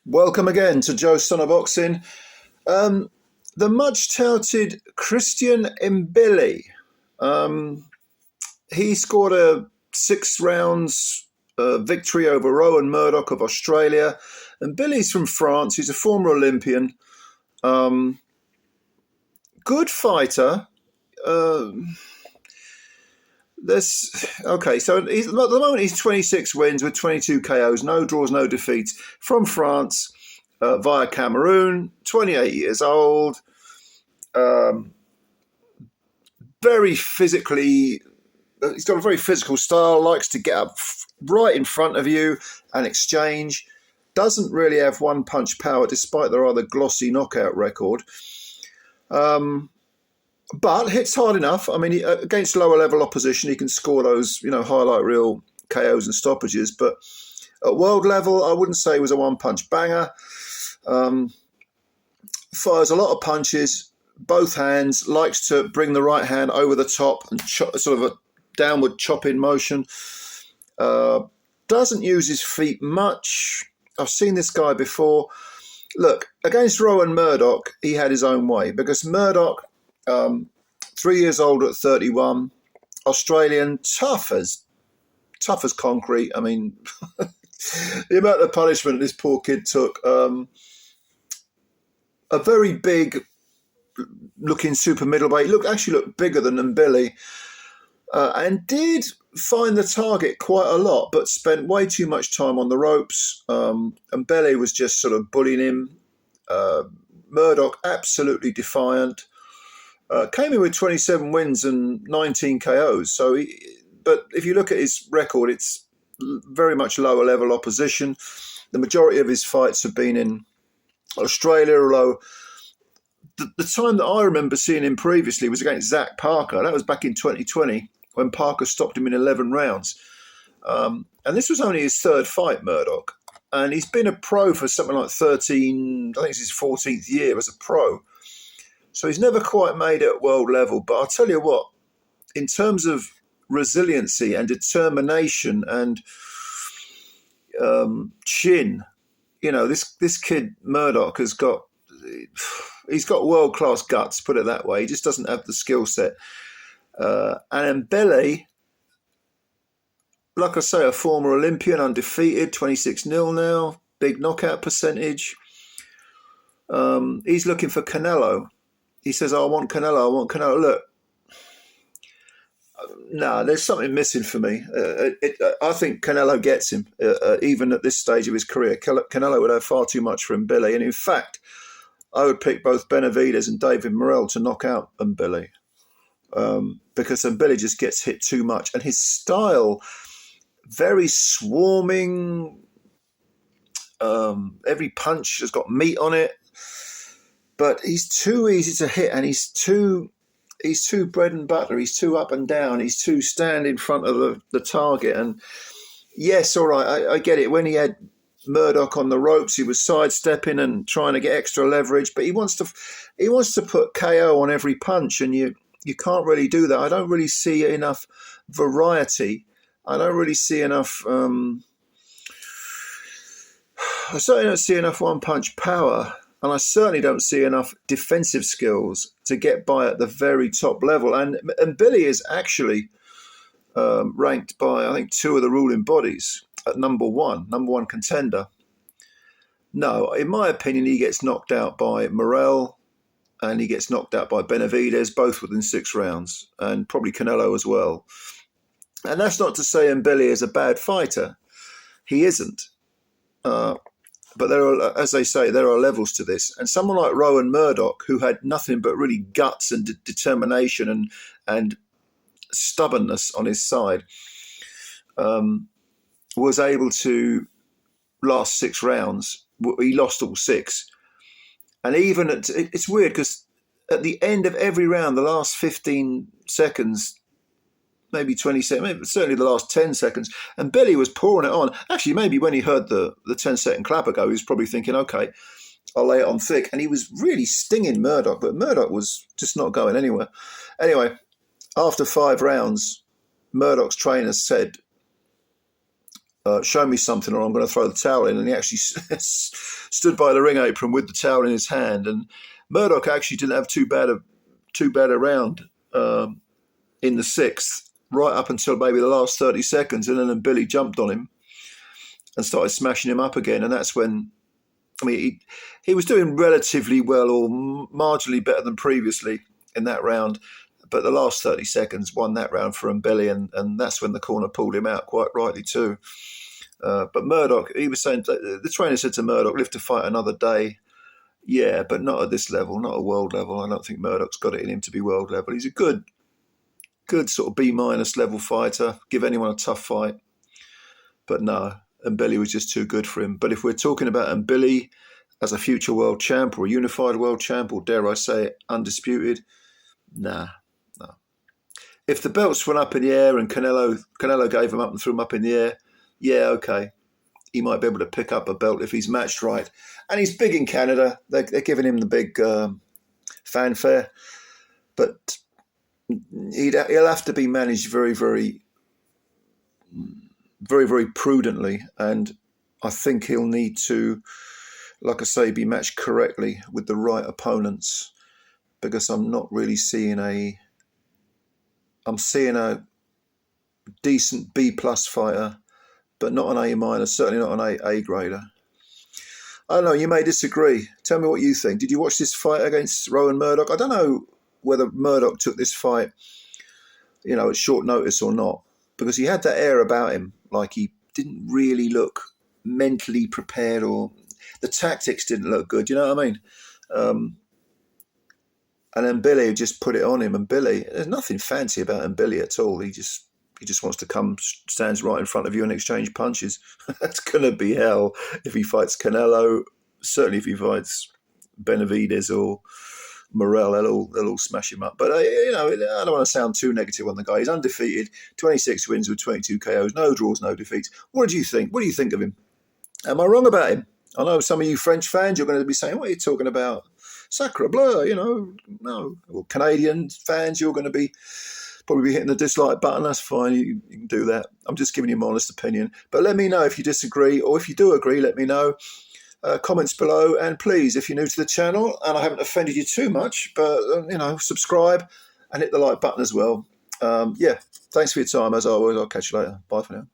Welcome again to Joe's Son of Boxing. The much touted Christian Mbilli. He scored a 6 rounds victory over ROHAN Murdoch of Australia. And Billy's from France. He's a former Olympian. Good fighter. So at the moment he's 26 wins with 22 KOs, no draws, no defeats, from France via Cameroon, 28 years old, very physically, he's got a very physical style, likes to get up right in front of you and exchange, doesn't really have one punch power despite the rather glossy knockout record. But hits hard enough. I mean, against lower level opposition, he can score those, highlight reel KOs and stoppages. But at world level, I wouldn't say he was a one-punch banger. Fires a lot of punches, both hands, likes to bring the right hand over the top and sort of a downward chopping motion. Doesn't use his feet much. I've seen this guy before. Look, against ROHAN Murdoch, he had his own way because Murdoch, 3 years old at 31, Australian, tough as concrete. I mean, the amount of punishment this poor kid took. A very big looking super middleweight. Actually looked bigger than Mbilli, and did find the target quite a lot, but spent way too much time on the ropes. Mbilli was just sort of bullying him. Murdoch absolutely defiant. Came in with 27 wins and 19 KOs. But if you look at his record, it's very much lower level opposition. The majority of his fights have been in Australia, although the time that I remember seeing him previously was against Zach Parker. That was back in 2020 when Parker stopped him in 11 rounds. And this was only his third fight, Murdoch. And he's been a pro for something like 13, I think it's his 14th year as a pro. So he's never quite made it at world level. But I'll tell you what, in terms of resiliency and determination and chin, this kid Murdoch he's got world-class guts, put it that way. He just doesn't have the skill set. And Mbilli, like I say, a former Olympian, undefeated, 26-0 now, big knockout percentage. He's looking for Canelo. He says, I want Canelo. Look, no, there's something missing for me. I think Canelo gets him, even at this stage of his career. Canelo would have far too much for Mbilli. And in fact, I would pick both Benavidez and David Morrell to knock out Mbilli, because Mbilli just gets hit too much. And his style, very swarming, every punch has got meat on it. But he's too easy to hit, and he's too bread and butter. He's too up and down. He's too stand in front of the target. And yes, all right, I get it. When he had Murdoch on the ropes, he was sidestepping and trying to get extra leverage. But he wants to put KO on every punch, and you can't really do that. I don't really see enough variety. I don't really see enough. I certainly don't see enough one-punch power. And I certainly don't see enough defensive skills to get by at the very top level. And Mbilli is actually ranked by, I think, 2 of the ruling bodies at number one contender. No, in my opinion, he gets knocked out by Morrell and he gets knocked out by Benavidez, both within 6 rounds, and probably Canelo as well. And that's not to say Mbilli is a bad fighter. He isn't. But there are, as they say, there are levels to this. And someone like ROHAN Murdoch, who had nothing but really guts and determination and stubbornness on his side, was able to last 6 rounds. He lost all 6. And even it's weird because at the end of every round, the last 15 seconds, maybe 20 seconds, maybe certainly the last 10 seconds. And Billy was pouring it on. Actually, maybe when he heard the 10-second clapper go, he was probably thinking, okay, I'll lay it on thick. And he was really stinging Murdoch, but Murdoch was just not going anywhere. Anyway, after 5 rounds, Murdoch's trainer said, show me something or I'm going to throw the towel in. And he actually stood by the ring apron with the towel in his hand. And Murdoch actually didn't have too bad a round in the sixth, right up until maybe the last 30 seconds. And then Mbilli jumped on him and started smashing him up again. And that's when, I mean, he was doing relatively well or marginally better than previously in that round. But the last 30 seconds won that round for Mbilli, and that's when the corner pulled him out, quite rightly too. But Murdoch, he was saying, the trainer said to Murdoch, live to fight another day. Yeah, but not at this level, not at world level. I don't think Murdoch's got it in him to be world level. He's a good sort of B- level fighter, give anyone a tough fight. But no, Mbilli was just too good for him. But if we're talking about Mbilli as a future world champ or a unified world champ, or dare I say it, undisputed, nah. If the belts went up in the air and Canelo gave them up and threw them up in the air, yeah, okay. He might be able to pick up a belt if he's matched right. And he's big in Canada. They're giving him the big fanfare. But he'll have to be managed very, very, very, very prudently. And I think he'll need to, like I say, be matched correctly with the right opponents. Because I'm not really seeing I'm seeing a decent B+ fighter, but not an A-, certainly not an A grader. I don't know, you may disagree. Tell me what you think. Did you watch this fight against ROHAN Murdoch? I don't know whether Murdoch took this fight, at short notice or not, because he had that air about him, like he didn't really look mentally prepared, or the tactics didn't look good, you know what I mean? And Mbilli just put it on him. And Mbilli, there's nothing fancy about Mbilli at all. He just wants to come, stands right in front of you and exchange punches. That's going to be hell if he fights Canelo. Certainly if he fights Benavidez or Morel, they'll all smash him up. But, I don't want to sound too negative on the guy. He's undefeated, 26 wins with 22 KOs, no draws, no defeats. What do you think? What do you think of him? Am I wrong about him? I know some of you French fans, you're going to be saying, what are you talking about? Sacre bleu, no. Well, Canadian fans, you're going to probably be hitting the dislike button. That's fine. You can do that. I'm just giving you my honest opinion. But let me know if you disagree, or if you do agree, let me know. Comments below. And please, if you're new to the channel and I haven't offended you too much, but, subscribe and hit the like button as well. Thanks for your time. As always, I'll catch you later. Bye for now.